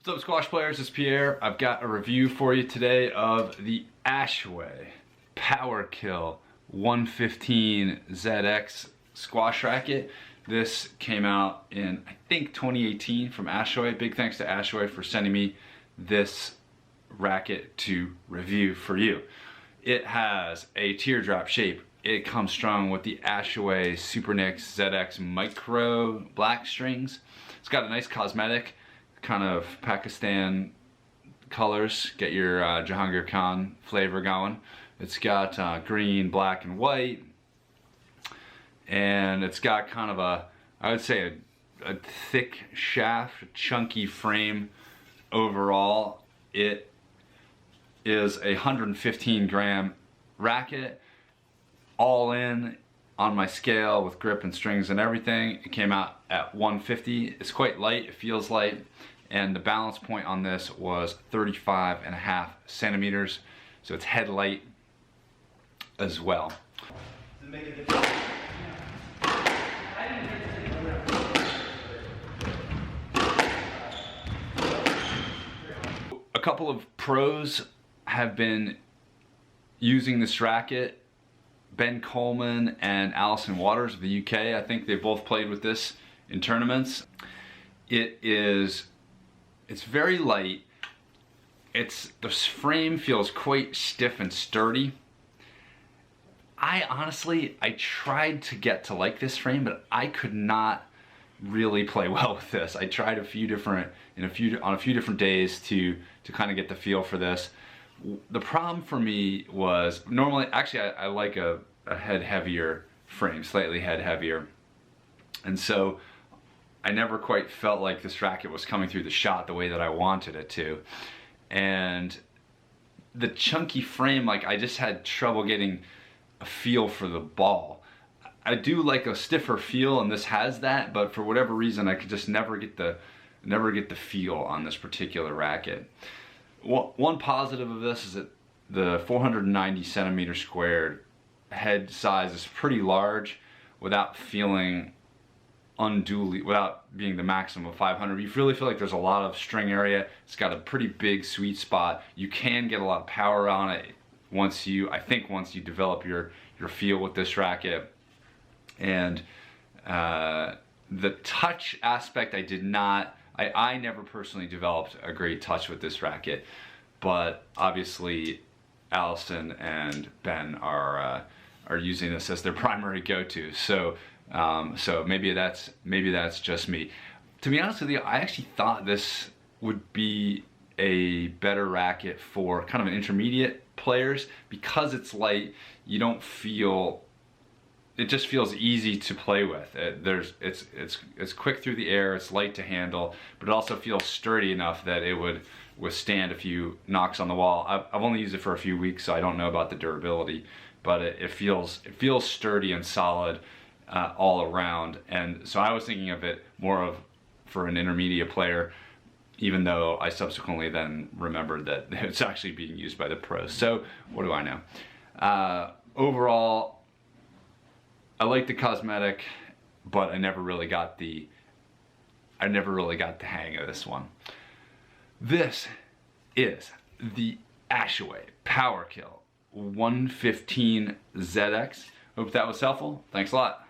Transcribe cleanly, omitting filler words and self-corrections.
What's up, squash players? It's Pierre. I've got a review for you today of the Ashaway Powerkill 115 ZX squash racket. This came out in, I think, 2018 from Ashaway. Big thanks to Ashaway for sending me this racket to review for you. It has a teardrop shape. It comes strung with the Ashaway Super Nix ZX Micro black strings. It's got a nice cosmetic, kind of Pakistan colors. Get your Jahangir Khan flavor going. It's got green, black, and white. And it's got kind of a, I would say, a thick shaft, a chunky frame overall. It is a 115 gram racket, all in on my scale with grip and strings and everything. It came out at 150. It's quite light, it feels light, and the balance point on this was 35.5 centimeters, so it's head light as well. A couple of pros have been using this racket. Ben Coleman and Alison Waters of the UK, I think they both played with this in tournaments. It's very light. The frame feels quite stiff and sturdy. I tried to get to like this frame, but I could not really play well with this. I tried on a few different days to kind of get the feel for this. The problem for me was, normally, actually I like a head heavier frame, slightly head heavier. And so I never quite felt like this racket was coming through the shot the way that I wanted it to. And the chunky frame, like, I just had trouble getting a feel for the ball. I do like a stiffer feel, and this has that, but for whatever reason I could just never get the feel on this particular racket. One positive of this is that the 490 centimeter squared head size is pretty large without feeling unduly, without being the maximum of 500. You really feel like there's a lot of string area. It's got a pretty big sweet spot. You can get a lot of power on it once you develop your feel with this racket. And the touch aspect, I never personally developed a great touch with this racket, but obviously Allison and Ben are using this as their primary go-to. So maybe that's just me. To be honest with you, I actually thought this would be a better racket for kind of an intermediate players, because it's light. You don't feel, it just feels easy to play with. It's quick through the air, it's light to handle, but it also feels sturdy enough that it would withstand a few knocks on the wall. I've only used it for a few weeks, so I don't know about the durability, but it feels sturdy and solid all around. And so I was thinking of it more of for an intermediate player, even though I subsequently then remembered that it's actually being used by the pros. So what do I know? Overall, I like the cosmetic, but I never really got the hang of this one. This is the Ashaway Powerkill 115 ZX. Hope that was helpful. Thanks a lot.